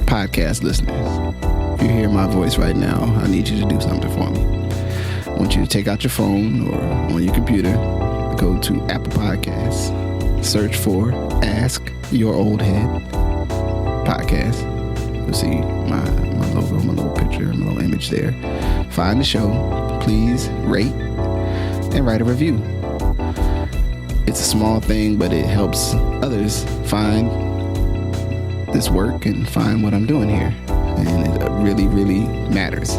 podcast listeners, if you hear my voice right now, I need you to do something for me. I want you to take out your phone or on your computer, go to Apple Podcasts, search for Ask Your Oldhead podcast. You'll see my logo, my little picture, my little image there. Find the show. Please rate and write a review. It's a small thing, but it helps others find this work and find what I'm doing here. And it really, really matters,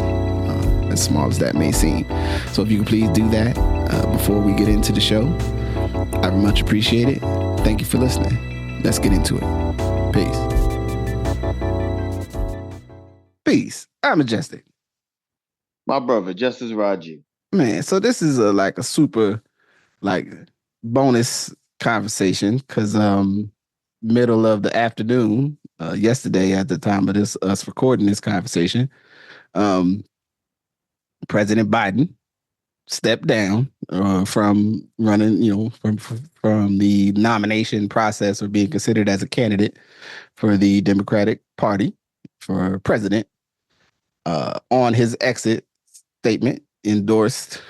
as small as that may seem. So if you can please do that before we get into the show, I would much appreciate it. Thank you for listening. Let's get into it. Peace. Peace. I'm Majestic. My brother, Justice Rajee. Man, so this is a super bonus conversation because middle of the afternoon yesterday at the time of us recording this conversation, President Biden stepped down from running, from the nomination process or being considered as a candidate for the Democratic Party for president. On his exit statement, endorsed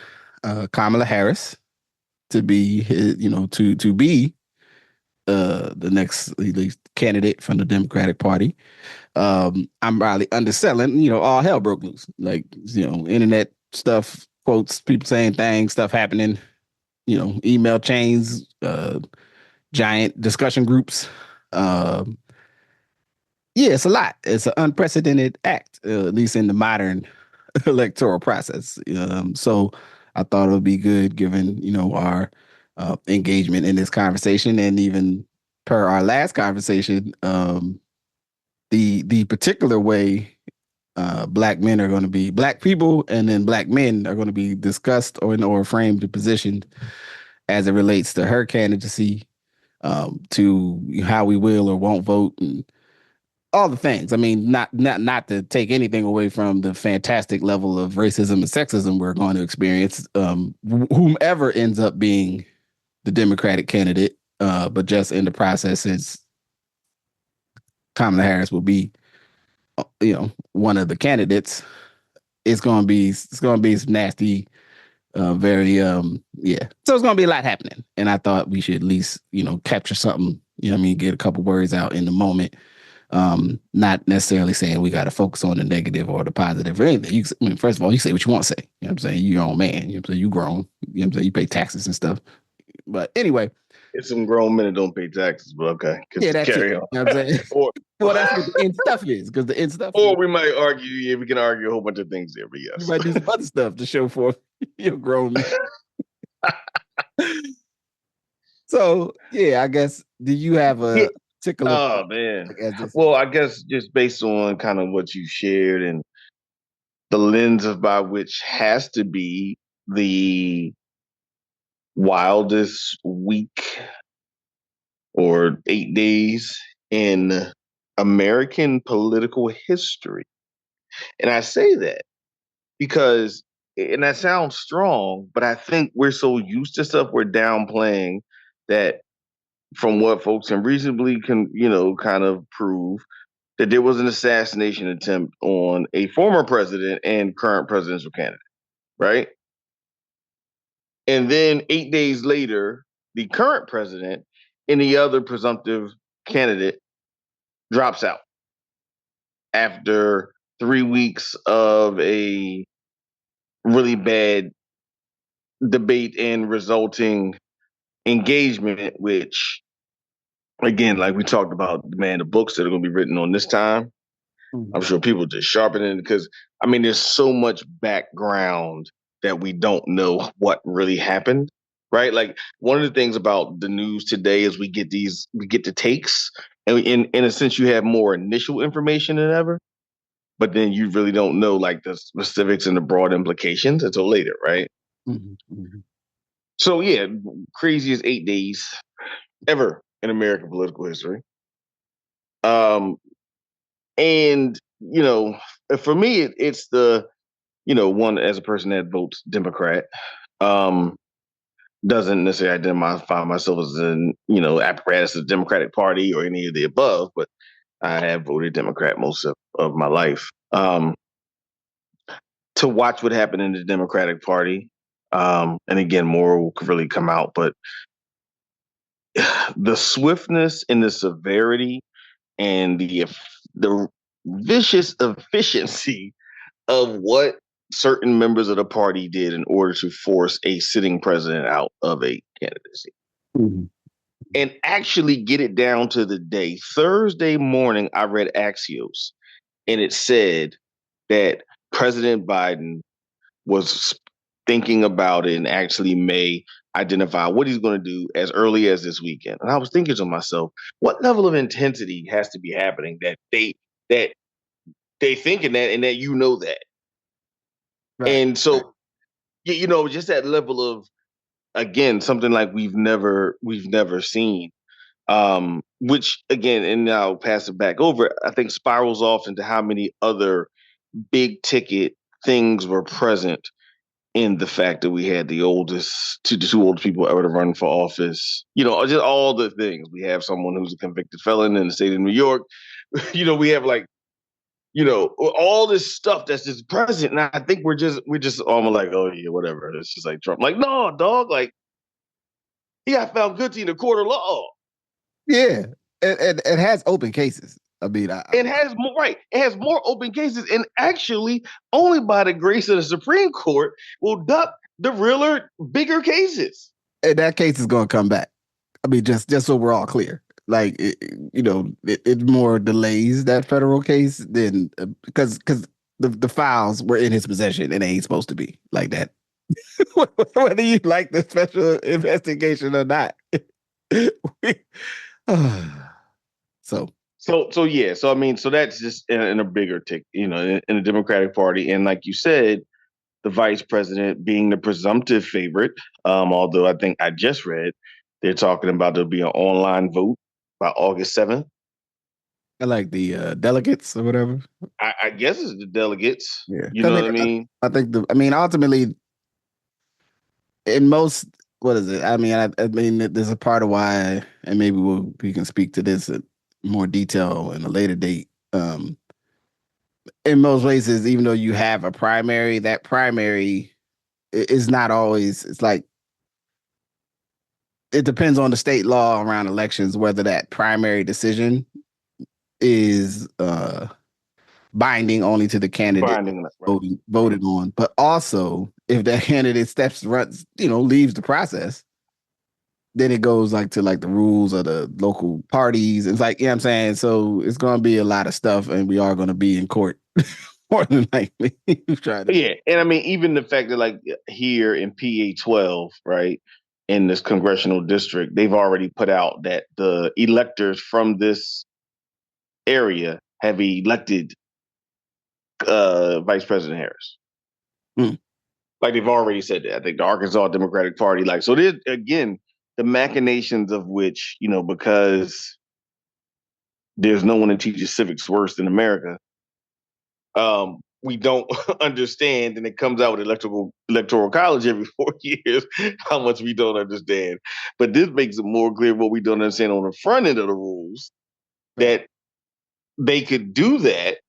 Kamala Harris to be his, to be the next candidate from the Democratic Party. I'm probably underselling, all hell broke loose. Internet stuff, quotes, people saying things, stuff happening, email chains, giant discussion groups. It's a lot. It's an unprecedented act, at least in the modern electoral process. So I thought it would be good, given, our engagement in this conversation, and even per our last conversation, the particular way black people and then black men are going to be discussed or framed and positioned as it relates to her candidacy, to how we will or won't vote, and all the things. I mean, not to take anything away from the fantastic level of racism and sexism we're going to experience, whomever ends up being the Democratic candidate, but just in the process, since Kamala Harris will be, one of the candidates, it's going to be some nasty, very, So it's going to be a lot happening. And I thought we should at least, capture something, get a couple words out in the moment. Not necessarily saying we got to focus on the negative or the positive or anything. First of all, you say what you want to say. You know what I'm saying? You're your own man. You know what I'm saying? You grown. You know what I'm saying? You pay taxes and stuff. But anyway. It's some grown men that don't pay taxes, but okay. Yeah, that's carry on. On. You know what I'm saying? Well, that's what the end stuff is, because the end stuff. Or we might argue, we can argue a whole bunch of things there, but yes. You might do some other stuff to show for you're grown men. So, I guess, do you have a particular... Oh, man. Well, I guess just based on kind of what you shared and the lens by which has to be the wildest week or 8 days in American political history. And I say that because, and that sounds strong, but I think we're so used to stuff, we're downplaying that from what folks can reasonably kind of prove, that there was an assassination attempt on a former president and current presidential candidate, right? And then 8 days later, the current president and the other presumptive candidate drops out after 3 weeks of a really bad debate and resulting engagement, which, again, like we talked about, the books that are going to be written on this time, I'm sure people just sharpen it, because, there's so much background that we don't know what really happened, right? Like, one of the things about the news today is we get the takes, and in a sense, you have more initial information than ever, but then you really don't know, like, the specifics and the broad implications until later, right? So, craziest 8 days ever in American political history. And, for me, it's the, one, as a person that votes Democrat, doesn't necessarily identify myself as an, apparatus of the Democratic Party or any of the above, but I have voted Democrat most of my life. To watch what happened in the Democratic Party, and again, more will really come out, but the swiftness and the severity and the vicious efficiency of what certain members of the party did in order to force a sitting president out of a candidacy. Mm-hmm. And actually get it down to the day. Thursday morning, I read Axios, and it said that President Biden was thinking about it and actually may identify what he's going to do as early as this weekend. And I was thinking to myself, what level of intensity has to be happening that they thinking that and that that. Right. And so, just that level of, again, something like we've never seen, which again, and now pass it back over, I think spirals off into how many other big ticket things were present in the fact that we had the two oldest people ever to run for office, just all the things. We have someone who's a convicted felon in the state of New York. We have all this stuff that's just present. And I think we're just almost like, oh yeah, whatever. It's just like Trump. Like, no, dog, like he got found guilty in a court of law. Yeah. And it has open cases. I mean, it has more, right. It has more open cases, and actually, only by the grace of the Supreme Court will duck the realer, bigger cases. And that case is going to come back. I mean, just so we're all clear, like it more delays that federal case than because the files were in his possession and they ain't supposed to be like that. Whether you like the special investigation or not. So yeah. So I mean, so that's just in a bigger tick, in the Democratic Party, and like you said, the vice president being the presumptive favorite. Although I think I just read they're talking about there'll be an online vote by August 7th. I like the delegates or whatever. I guess it's the delegates. Yeah, you know what I mean. I think ultimately, in most. What is it? I mean, there's a part of why, and maybe we can speak to this in more detail in a later date. In most places, even though you have a primary, that primary is not always. It's like it depends on the state law around elections whether that primary decision is binding only to the candidate voted on, but also if that candidate leaves the process, then it goes to the rules of the local parties. It's like, I'm saying? So it's going to be a lot of stuff, and we are going to be in court more than likely. Yeah. And I mean, even the fact that here in PA 12, right, in this congressional district, they've already put out that the electors from this area have elected Vice President Harris. Like they've already said that. I think the Arkansas Democratic Party, so there's, again, the machinations of which, because there's no one that teaches civics worse than America. We don't understand, and it comes out with electoral college every 4 years, how much we don't understand. But this makes it more clear what we don't understand on the front end of the rules, that they could do that.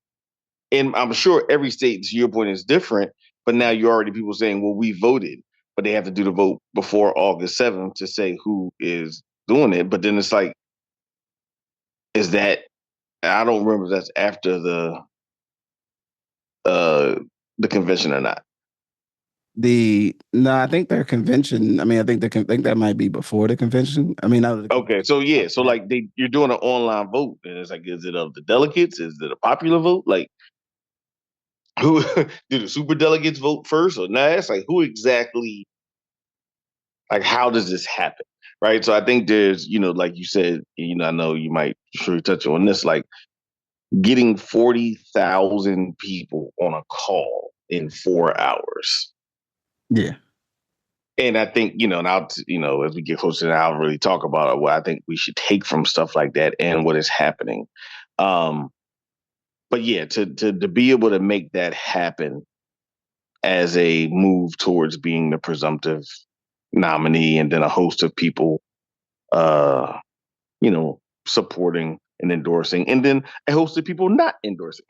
And I'm sure every state, to your point, is different. But now you're already people saying, well, we voted, but they have to do the vote before August 7th to say who is doing it. But then it's like, is that, I don't remember if that's after the convention or not. No, I think their convention. I mean, I think that might be before the convention. I mean, okay, so yeah, so you're doing an online vote, and it's like, is it of the delegates? Is it a popular vote? Like, who do the super delegates vote first or not? It's like, who exactly? Like, how does this happen? Right. So I think there's, like you said, I know you might touch on this, like getting 40,000 people on a call in 4 hours. Yeah. And I think, and as we get closer to that, I'll really talk about what I think we should take from stuff like that and what is happening. But yeah, to be able to make that happen as a move towards being the presumptive nominee, and then a host of people, supporting and endorsing, and then a host of people not endorsing,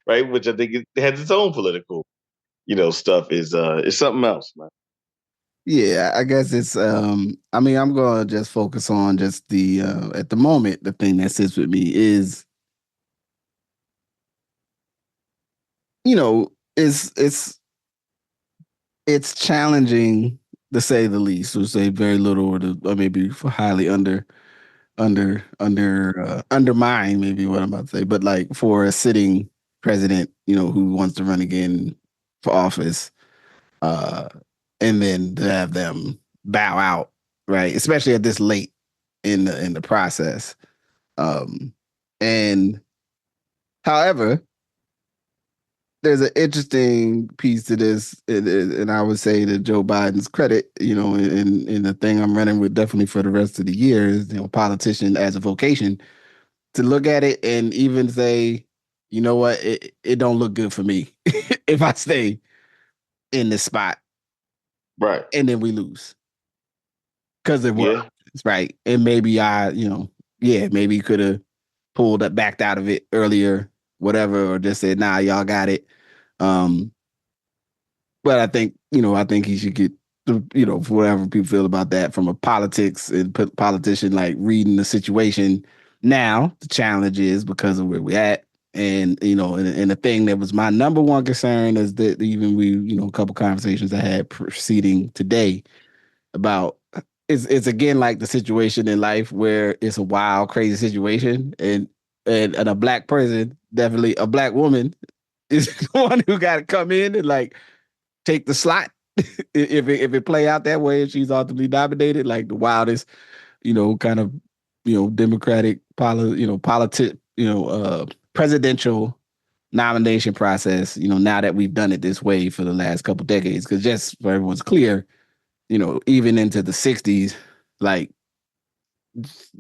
right? Which I think it has its own political, stuff is something else, man. Yeah, I guess it's I mean, I'm gonna just focus on just the at the moment, the thing that sits with me is, it's challenging to say the least, to say very little, or maybe highly undermine maybe what I'm about to say, but like for a sitting president, who wants to run again for office, uh, and then to have them bow out, right? Especially at this late in the process. And however, there's an interesting piece to this, and I would say to Joe Biden's credit, in the thing I'm running with definitely for the rest of the year is, politician as a vocation, to look at it and even say, you know what, it don't look good for me if I stay in this spot, Right. and then we lose because it works, Yeah. right? And maybe maybe could have pulled it, backed out of it earlier, whatever, or just said, nah, y'all got it. Um, but I think he should get for whatever people feel about that from a politics and politician, like reading the situation. Now the challenge is because of where we're at, and and the thing that was my number one concern is that even a couple conversations I had preceding today about, it's again like the situation in life where it's a wild, crazy situation, and a black person, definitely a black woman, is the one who got to come in and like take the slot if it play out that way and she's ultimately nominated, like the wildest, kind of, democratic presidential nomination process, now that we've done it this way for the last couple decades. Because just for everyone's clear, even into the 60s, like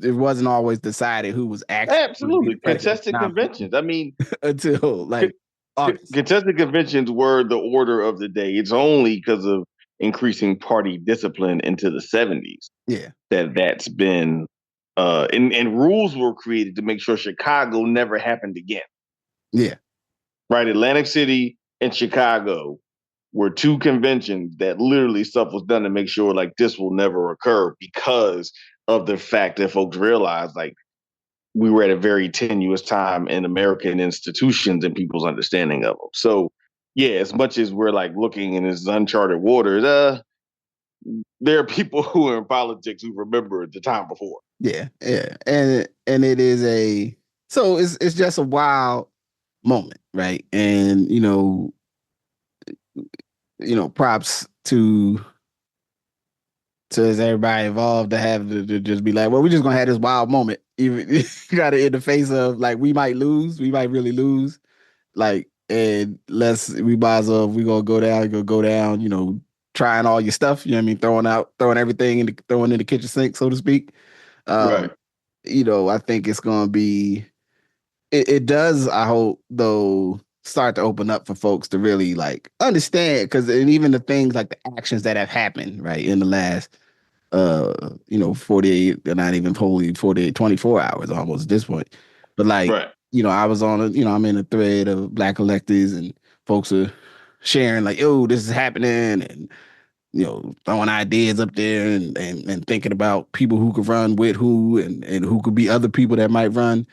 it wasn't always decided who was actually going to be the Absolutely. president Contested nominee conventions. I mean, until like August. contested conventions were the order of the day. It's only because of increasing party discipline into the 70s Yeah, that's been and rules were created to make sure Chicago never happened again. yeah, Right? Atlantic City and Chicago were two conventions that literally stuff was done to make sure like this will never occur because of the fact that folks realized like we were at a very tenuous time in American institutions and people's understanding of them. So, yeah, as much as we're like looking in this uncharted waters, there are people who are in politics who remember the time before. yeah, yeah, and it is it's just a wild moment, right? And props to everybody involved to have to just be like, well, we're just gonna have this wild moment. Even you got to in the face of like we might lose, we might really lose, like, and we might as well, we gonna go down, trying all your stuff, you know what I mean, throwing everything throwing in the kitchen sink, so to speak. Right. Um, I think it's gonna be it does, I hope, though, start to open up for folks to really like understand, because and even the things like the actions that have happened right in the last 48, they're not even wholly 48, 24 hours almost at this point. But like, Right. I was on I'm in a thread of black electors, and folks are sharing like, oh, this is happening, and throwing ideas up there, and thinking about people who could run with who, and who could be other people that might run.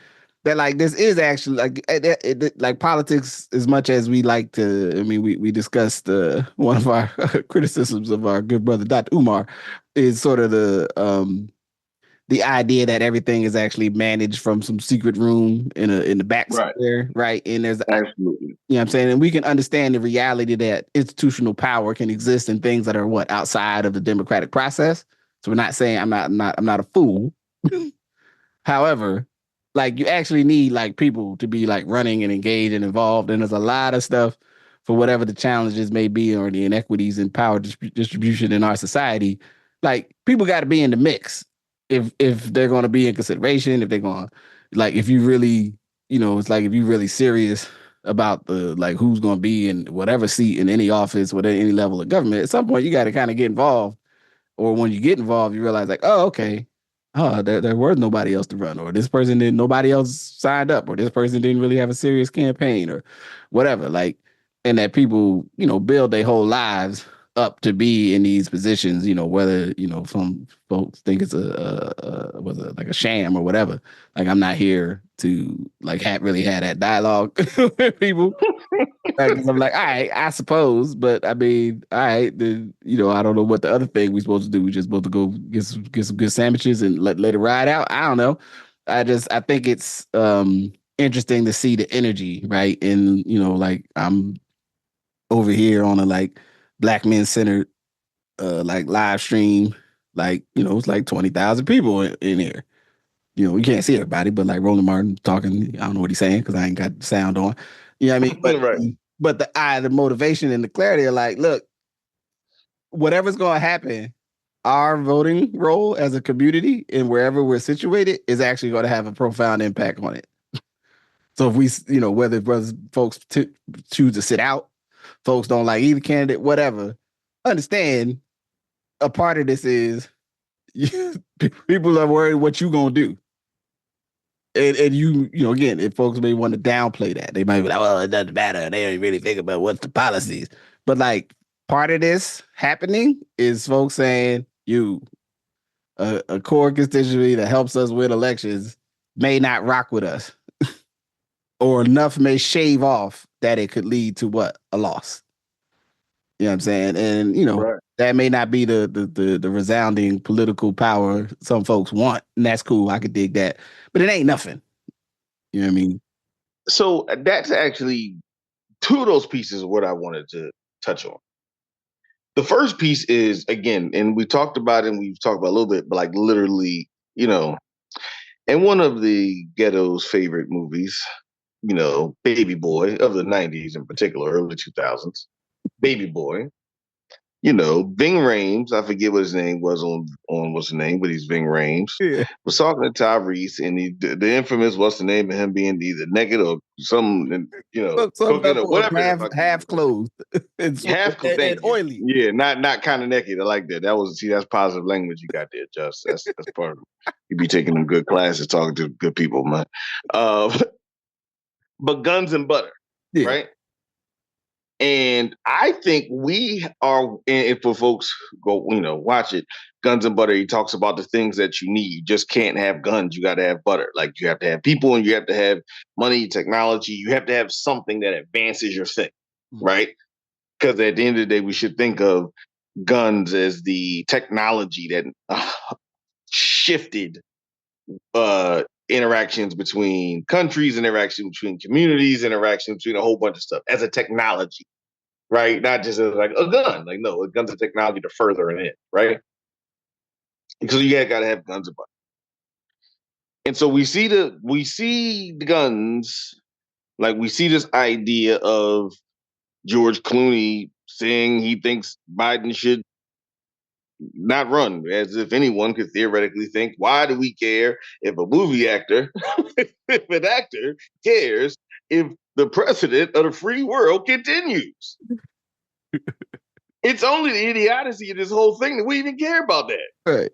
That like this is actually like like politics, as much as we like to. I mean, we discussed one of our criticisms of our good brother Dr. Umar is sort of the idea that everything is actually managed from some secret room in the back Right. there, right? And there's Absolutely. what I'm saying? And we can understand the reality that institutional power can exist in things that are outside of the democratic process. So we're not saying I'm not a fool. However, like you actually need like people to be like running and engaged and involved. And there's a lot of stuff for whatever the challenges may be or the inequities in power distribution in our society. Like people got to be in the mix if they're going to be in consideration, if they're going to, like, if you really, it's like if you're really serious about the like who's going to be in whatever seat in any office with any level of government, at some point you got to kind of get involved. Or when you get involved, you realize like, oh, okay, oh, there was nobody else to run, or this person didn't, nobody else signed up, or this person didn't really have a serious campaign, or whatever. Like, and that people, build their whole lives up to be in these positions, whether, some folks think it's was it like a sham or whatever. Like, I'm not here to like really have that dialogue with people. Because I'm like, all right, I suppose, but I mean, all right, then I don't know what the other thing we supposed to do. We just supposed to go get some good sandwiches and let it ride out. I don't know. I think it's interesting to see the energy, right? And like I'm over here on a like Black Men Centered like live stream, like it's like 20,000 people in here. You can't see everybody, but like Roland Martin talking, I don't know what he's saying because I ain't got the sound on. You know what I mean? Right. But the motivation and the clarity are like, look, whatever's going to happen, our voting role as a community and wherever we're situated is actually going to have a profound impact on it. So if we, whether folks choose to sit out, folks don't like either candidate, whatever, understand a part of this is people are worried what you going to do. And again, if folks may want to downplay that, they might be like, well, it doesn't matter. They don't really think about what's the policies. But like part of this happening is folks saying, a core constituency that helps us win elections may not rock with us. Or enough may shave off that it could lead to what? A loss. You know what I'm saying? And right. That may not be the resounding political power some folks want, and that's cool. I could dig that. But it ain't nothing. You know what I mean? So that's actually two of those pieces of what I wanted to touch on. The first piece is, again, and we talked about it and we've talked about a little bit, but like literally, in one of the ghetto's favorite movies, Baby Boy of the 90s in particular, early 2000s, Baby Boy, Ving Rhames, I forget what his name was on what's the name, but he's Ving Rhames, was talking to Tyrese, and the infamous, what's the name of him being either naked or cooking or whatever. Half clothed. And oily. Yeah, not kind of naked. I like that. That's positive language you got there, Just. That's part of it. You be taking them good classes, talking to good people, man. But guns and butter, right? And I think we are, and for folks go, watch it, Guns and Butter, he talks about the things that you need. You just can't have guns. You got to have butter. Like you have to have people and you have to have money, technology. You have to have something that advances your thing, right? Because at the end of the day, we should think of guns as the technology that shifted interactions between countries, interactions between communities, interactions between a whole bunch of stuff as a technology, right? Not just as like a gun. Like, no, a gun's a technology to further an end, right? Because you got to have guns and butter. And so we see the guns, like we see this idea of George Clooney saying he thinks Biden should not run, as if anyone could theoretically think, why do we care if a movie actor, if an actor cares if the president of the free world continues? It's only the idiocy of this whole thing that we even care about that. Right.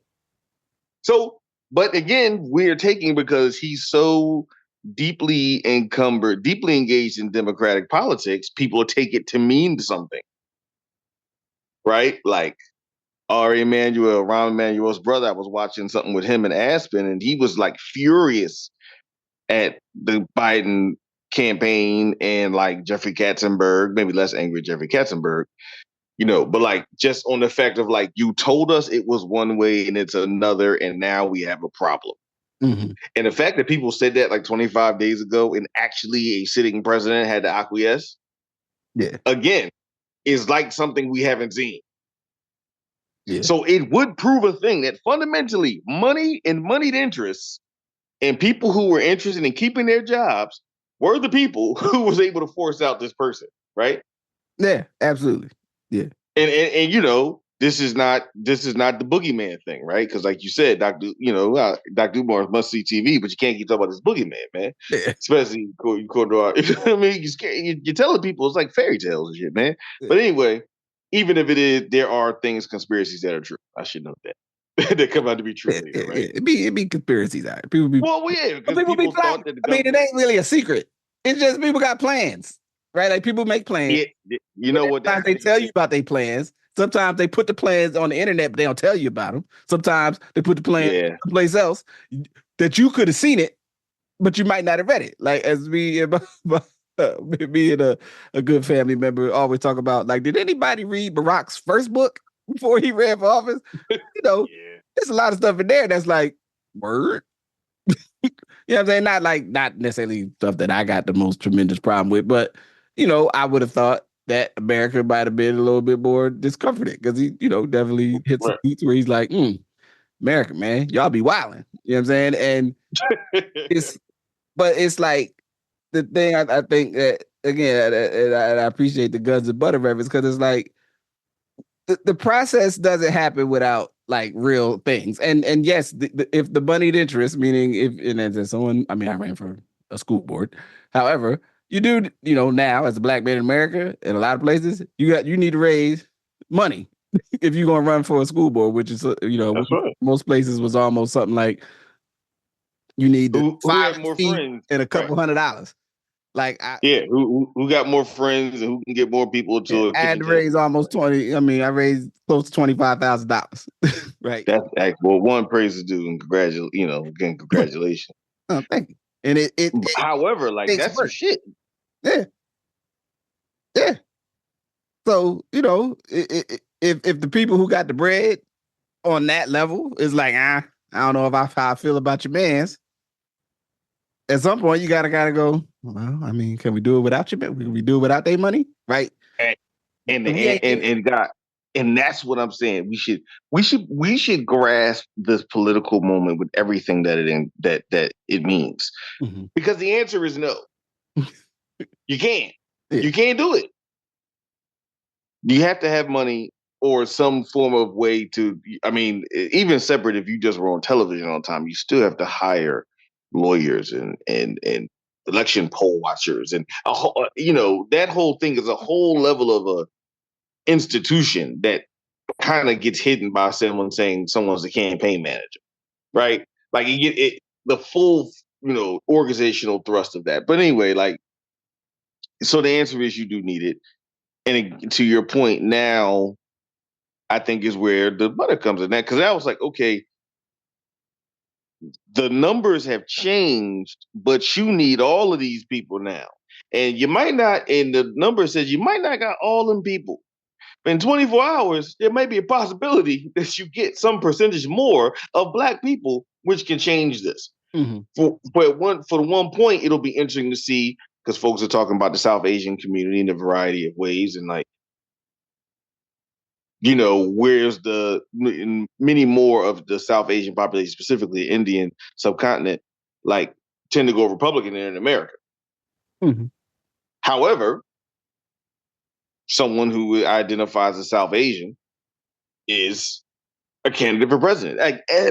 So, but again, we're taking because he's so deeply engaged in democratic politics, people take it to mean something. Right? Like, Rahm Emanuel's brother, I was watching something with him in Aspen, and he was like furious at the Biden campaign and like Jeffrey Katzenberg, maybe less angry at Jeffrey Katzenberg, but like just on the fact of like, you told us it was one way and it's another, and now we have a problem. Mm-hmm. And the fact that people said that like 25 days ago and actually a sitting president had to acquiesce, again, is like something we haven't seen. Yeah. So it would prove a thing that fundamentally money and moneyed interests and people who were interested in keeping their jobs were the people who was able to force out this person, right? Yeah, absolutely. Yeah. And this is not the boogeyman thing, right? Because like you said, Dr. Umar must see TV, but you can't keep talking about this boogeyman, man. Yeah. Especially you I mean, you're telling people it's like fairy tales and shit, man. Yeah. But anyway, even if it is, there are conspiracies that are true. I should know that. that come out to be true later, right? It'd be conspiracies out. People because people be people plotting. thought that the I mean, it government. ain't really a secret. It's just people got plans, right? Like people make plans. Yeah, you know what? Sometimes they tell you about their plans. Sometimes they put the plans on the internet, but they don't tell you about them. Sometimes they put the plan someplace else that you could have seen it, but you might not have read it. Like as me and me and a good family member always talk about, like, did anybody read Barack's first book before he ran for office? You know, there's a lot of stuff in there that's like, word. You know what I'm saying? Not necessarily stuff that I got the most tremendous problem with, but I would have thought that America might have been a little bit more discomforted because he, definitely hits some beats where he's like, America, man, y'all be wilding. You know what I'm saying? And it's like the thing I think that again, and I appreciate the guns and butter reference because it's like the process doesn't happen without like real things. And yes, if the moneyed interest, meaning as someone, I mean, I ran for a school board. However, you do, now as a black man in America, in a lot of places, you need to raise money if you're going to run for a school board, which is, most places was almost something like you need who had more friends and a couple $100. Like who got more friends and who can get more people to I had to raise almost 20. I mean, I raised close to $25,000. Right. That's one praise is due and congratulations. Oh, thank you. And it however, like that's some shit. Yeah. Yeah. So, if the people who got the bread on that level is like, I don't know how I feel about your mans. At some point, you gotta go. Well, I mean, can we do it without you? Can we do it without their money? Right. And that's what I'm saying. We should grasp this political moment with everything that it means, because the answer is no. You can't. Yeah. You can't do it. You have to have money or some form of way to. I mean, even separate. If you just were on television all the time, you still have to hire lawyers and election poll watchers and that whole thing is a whole level of a institution that kind of gets hidden by someone saying someone's a campaign manager, right? Like the full organizational thrust of that. But anyway, like, so the answer is you do need it, and to your point now, I think is where the butter comes in that, because I was like, okay, the numbers have changed, but you need all of these people now. And you might not, and the number says you might not got all them people. But in 24 hours, there may be a possibility that you get some percentage more of black people, which can change this. Mm-hmm. For the one point, it'll be interesting to see, because folks are talking about the South Asian community in a variety of ways, and like, where's many more of the South Asian population, specifically Indian subcontinent, like tend to go Republican in America. Mm-hmm. However, someone who identifies as South Asian is a candidate for president.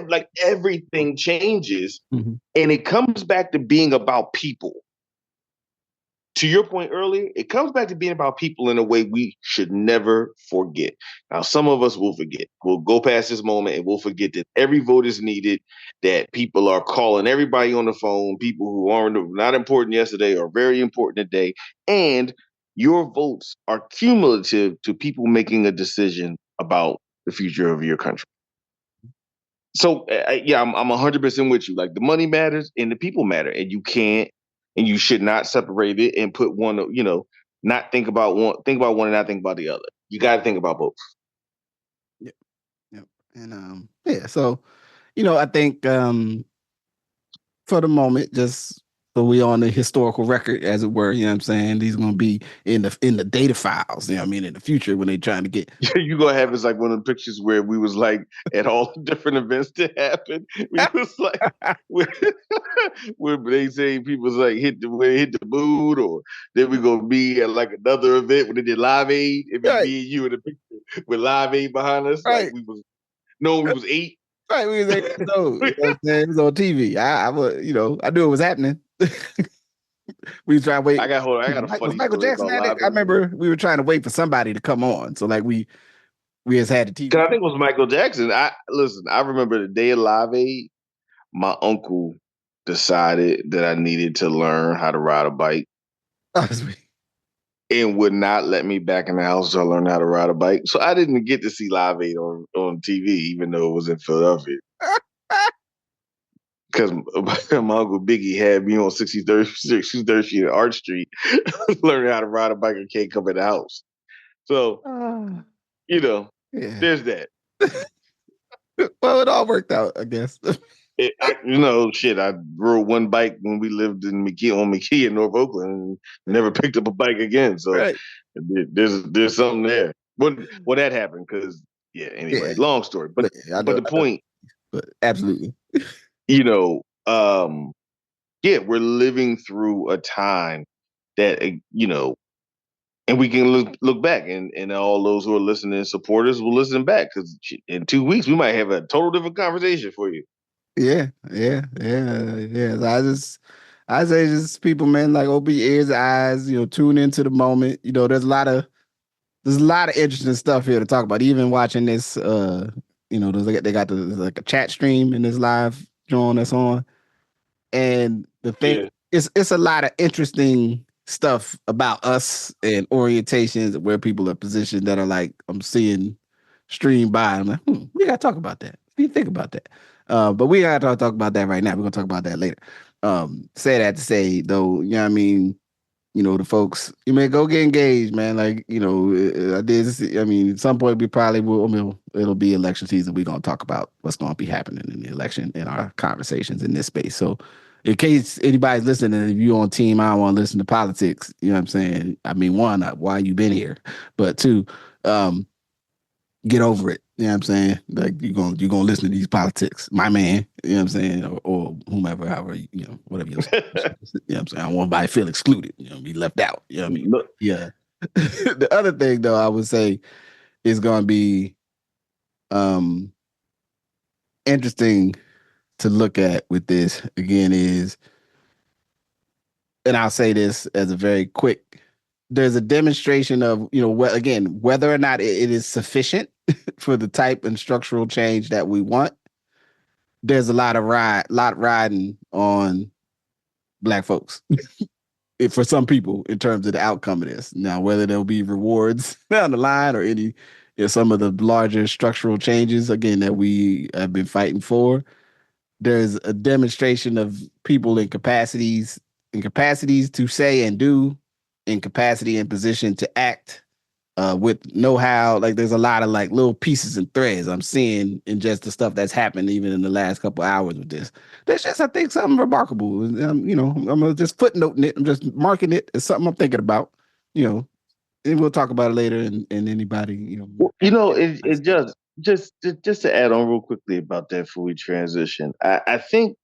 Like everything changes, and it comes back to being about people. To your point earlier, it comes back to being about people in a way we should never forget. Now, some of us will forget. We'll go past this moment and we'll forget that every vote is needed, that people are calling everybody on the phone, people who aren't not important yesterday are very important today, and your votes are cumulative to people making a decision about the future of your country. So, I'm 100% with you. Like, the money matters and the people matter, and you can't. And you should not separate it and put one, not think about one and not think about the other. You got to think about both. Yep. And so, I think for the moment, just so we on the historical record, as it were, you know what I'm saying? These are going to be in the data files, you know what I mean, in the future when they trying to get... You going to have is like one of the pictures where we was like at all the different events that happened. We was like, where they say people's like hit the mood, or then we going to be at like another event when they did Live Aid. It was me and you in the picture with Live Aid behind us. Right. Like we was 8. Right, we was 8 years old. You know what I'm saying? It was on TV. I knew it was happening. We were trying to wait. I got a funny Michael Jackson. I remember we were trying to wait for somebody to come on. So like we We just had the TV. Because I think it was Michael Jackson. I remember the day of Live Aid, my uncle decided that I needed to learn how to ride a bike and would not let me back in the house until I learned how to ride a bike. So I didn't get to see Live Aid on TV, even though it was in Philadelphia. Because my uncle Biggie had me on 63rd Street and Arch Street learning how to ride a bike and can't come in the house. So, there's that. Well, it all worked out, I guess. I rode one bike when we lived in McKee in North Oakland and never picked up a bike again. So right. there's something there. When that happened, because anyway, long story. But the point, but absolutely. We're living through a time that and we can look back, and all those who are listening and supporters will listen back, because in 2 weeks we might have a total different conversation for you. Yeah. I say just people, man, like open your ears, eyes, tune into the moment. There's a lot of interesting stuff here to talk about. Even watching this, they got like a chat stream in this live drawing that's on, and the thing it's a lot of interesting stuff about us and orientations where people are positioned that are like I'm seeing stream by. I'm like, we gotta talk about that. What do you think about that? But we gotta talk about that right now. We're gonna talk about that later. Say that to say though, you know what I mean? The folks, you may go get engaged, man. Like, I did. I mean, at some point we probably will. It'll be election season. We're gonna talk about what's gonna be happening in the election in our conversations in this space. So, in case anybody's listening, if you're on team, I don't want to listen to politics. You know what I'm saying? I mean, one, why you been here, but two, get over it. You know what I'm saying? Like you're gonna listen to these politics, my man. You know what I'm saying? Or whomever, however, whatever you're saying. You know what I'm saying? I don't want anybody to feel excluded, be left out. You know what I mean? Yeah. The other thing though, I would say is gonna be interesting to look at with this again is, and I'll say this as a very quick, there's a demonstration of, whether or not it is sufficient for the type and structural change that we want. There's a lot riding on Black folks for some people in terms of the outcome of this. Now, whether there'll be rewards down the line or any, some of the larger structural changes, again, that we have been fighting for, there's a demonstration of people in capacities to say and do, in capacity and position to act, with know-how. Like there's a lot of like little pieces and threads I'm seeing in just the stuff that's happened even in the last couple of hours with this. There's just, I think, something remarkable. I'm just footnoting it. I'm just marking it as something I'm thinking about. And we'll talk about it later. And anybody, it just to add on real quickly about that before we transition. I think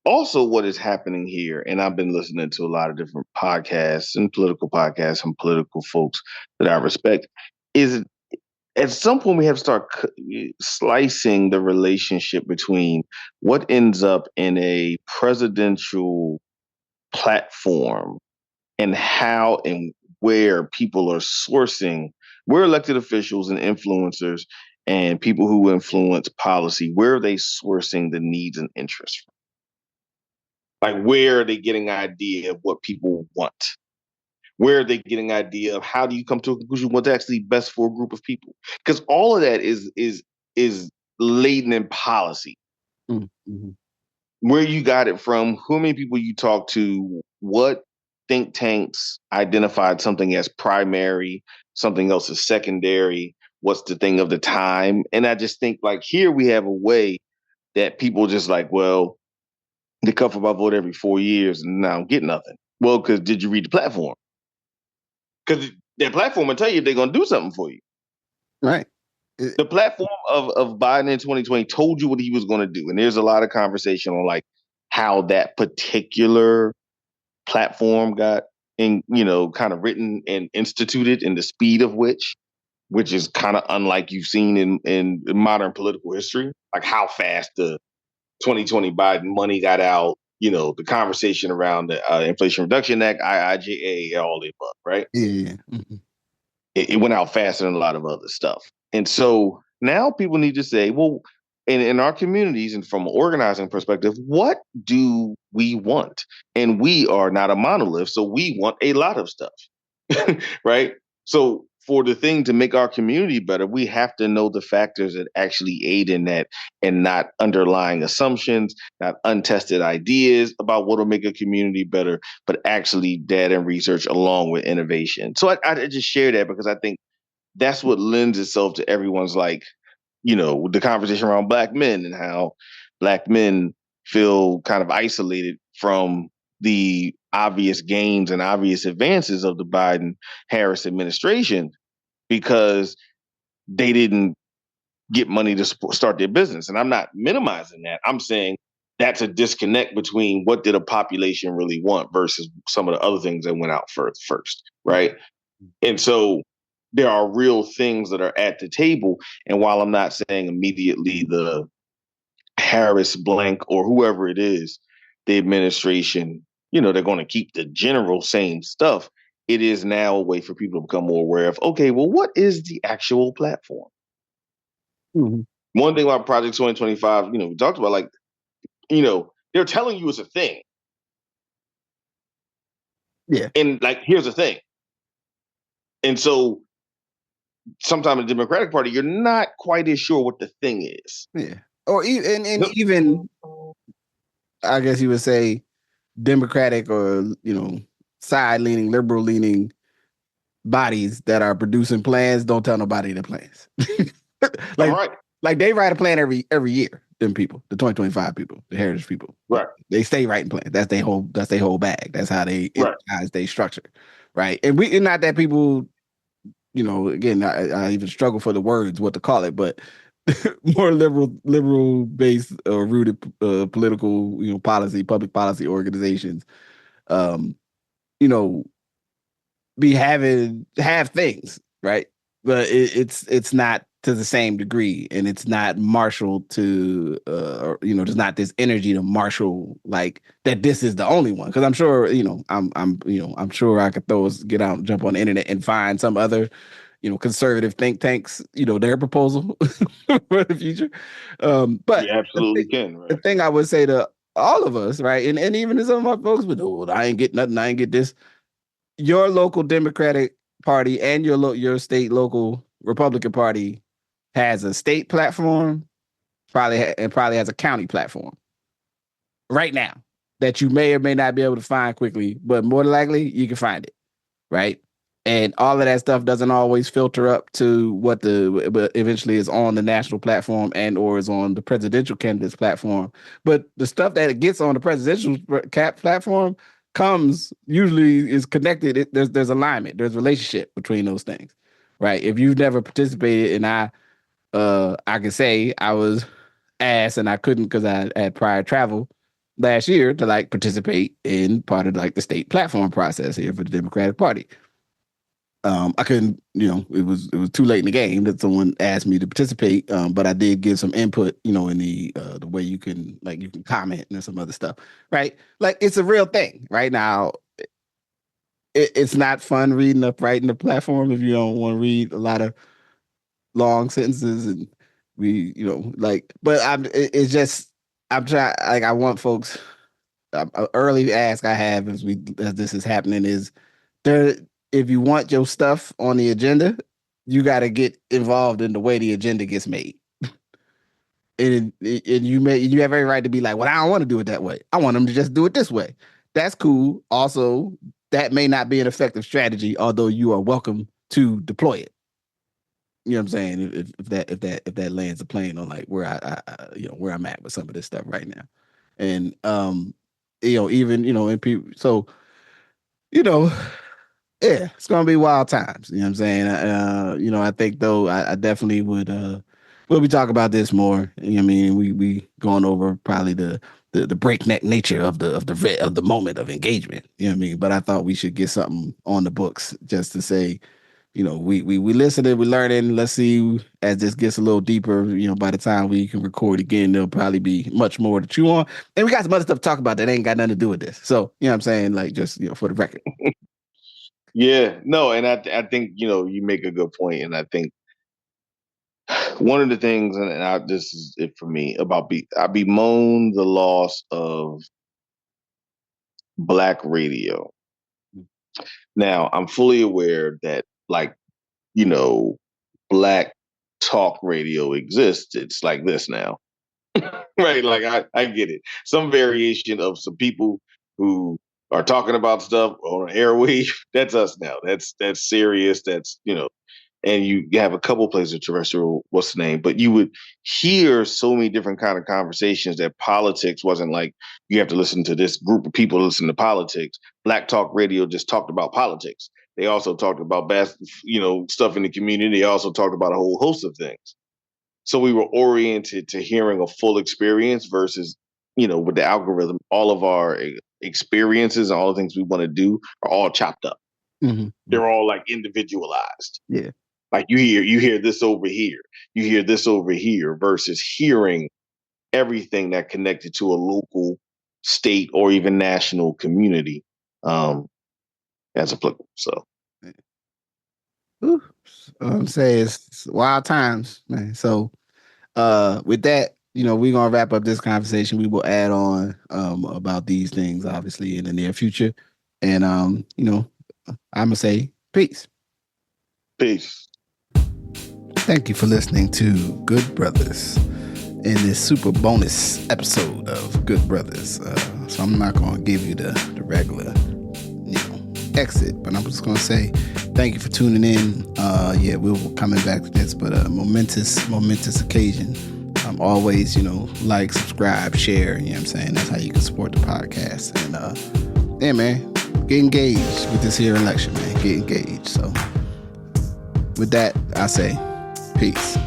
also what is happening here, and I've been listening to a lot of different podcasts and political folks that I respect, is at some point we have to start slicing the relationship between what ends up in a presidential platform and how and where people are sourcing, where elected officials and influencers and people who influence policy, where are they sourcing the needs and interests from? Like, where are they getting an idea of what people want? Where are they getting an idea of how do you come to a conclusion what's actually best for a group of people? Because all of that is laden in policy. Mm-hmm. Where you got it from, who many people you talk to, what think tanks identified something as primary, something else as secondary, what's the thing of the time. And I just think like here we have a way that people just like, well, they come for my vote every 4 years and now I don't get nothing. Well, because did you read the platform? Because that platform will tell you if they're going to do something for you. Right. The platform of Biden in 2020 told you what he was going to do. And there's a lot of conversation on like how that particular platform got kind of written and instituted, and the speed of which is kind of unlike you've seen in modern political history, like how fast the 2020 Biden money got out, the conversation around the Inflation Reduction Act, IIJA, all the above, right? Yeah. Mm-hmm. it went out faster than a lot of other stuff. And so now people need to say, well, in our communities and from an organizing perspective, what do we want? And we are not a monolith, so we want a lot of stuff, right? So for the thing to make our community better, we have to know the factors that actually aid in that and not underlying assumptions, not untested ideas about what will make a community better, but actually data and research along with innovation. So I just share that because I think that's what lends itself to everyone's like, the conversation around Black men and how Black men feel kind of isolated from the obvious gains and obvious advances of the Biden Harris administration because they didn't get money to start their business. And I'm not minimizing that. I'm saying that's a disconnect between what did a population really want versus some of the other things that went out first, right? And so there are real things that are at the table. And while I'm not saying immediately the Harris blank or whoever it is, the administration, they're going to keep the general same stuff. It is now a way for people to become more aware of, okay, well, what is the actual platform? Mm-hmm. One thing about Project 2025, we talked about, like, they're telling you it's a thing. Yeah. And like, here's the thing. And so sometimes in the Democratic Party, you're not quite as sure what the thing is. Yeah. Or even, I guess you would say, Democratic or, side-leaning, liberal-leaning bodies that are producing plans don't tell nobody their plans. Like they write a plan every year. Them people, the 2025 people, the heritage people, right? They stay writing plans. That's their whole bag. That's how they they structure, right? And not that people, again, I even struggle for the words what to call it, but more liberal based or rooted political, public policy organizations, have things, right? But it's not to the same degree, and it's not marshaled to, there's not this energy to marshal like that. This is the only one, because I'm sure, I'm sure I could get out and jump on the internet and find some other, conservative think tanks, their proposal for the future. But you absolutely can. Right? The thing I would say to all of us, right, and even to some of my folks, but I ain't get nothing, I ain't get this. Your local Democratic Party and your state local Republican Party has a state platform, probably has a county platform right now that you may or may not be able to find quickly, but more than likely you can find it, right? And all of that stuff doesn't always filter up to what but eventually is on the national platform and or is on the presidential candidates platform. But the stuff that it gets on the presidential platform usually is connected. There's alignment. There's relationship between those things, right? If you've never participated, and I can say I was asked and I couldn't because I had prior travel last year to like participate in part of like the state platform process here for the Democratic Party. I couldn't, it was too late in the game that someone asked me to participate. But I did give some input, in the way you can comment and some other stuff, right? Like it's a real thing right now. It's not fun reading up right in the platform if you don't want to read a lot of long sentences and but I'm trying, like I want folks, an early ask I have as this is happening is there. If you want your stuff on the agenda, you got to get involved in the way the agenda gets made. And you have every right to be like, well, I don't want to do it that way. I want them to just do it this way. That's cool. Also, that may not be an effective strategy, although you are welcome to deploy it. You know what I'm saying? If that lands a plane on like where I where I'm at with some of this stuff right now, and even in people, so yeah, it's gonna be wild times. You know what I'm saying? I think though I definitely would. We'll be talking about this more. You know what I mean? We going over probably the breakneck nature of the moment of engagement. You know what I mean? But I thought we should get something on the books just to say, we listening, we learning. Let's see as this gets a little deeper. By the time we can record again, there'll probably be much more to chew on. And we got some other stuff to talk about that ain't got nothing to do with this. So you know what I'm saying? Like just for the record. Yeah, no, and I think you make a good point, and I think one of the things, and this is it for me about I bemoan the loss of black radio. Now I'm fully aware that you know black talk radio exists. It's like this now, right? Like I get it. Some variation of some people who are talking about stuff on airwave. That's us now. That's serious. That's and you have a couple places of terrestrial, what's the name? But you would hear so many different kind of conversations that politics wasn't like you have to listen to this group of people to listen to politics. Black Talk Radio just talked about politics. They also talked about stuff in the community. They also talked about a whole host of things. So we were oriented to hearing a full experience versus, with the algorithm, all of our experiences and all the things we want to do are all chopped up. Mm-hmm. They're all like individualized. Yeah. Like you hear this over here, you hear this over here versus hearing everything that connected to a local, state, or even national community as applicable. So. Ooh, I'm saying it's wild times, man. So with that, we're gonna wrap up this conversation. We will add on about these things obviously in the near future. And I'm gonna say peace. Peace. Thank you for listening to Good Brothers in this super bonus episode of Good Brothers. So I'm not gonna give you the regular exit, but I'm just gonna say thank you for tuning in. We'll be coming back to this, but a momentous occasion. Always, like, subscribe, share, you know what I'm saying? That's how you can support the podcast. And man, get engaged with this here election, man. Get engaged. So with that, I say peace.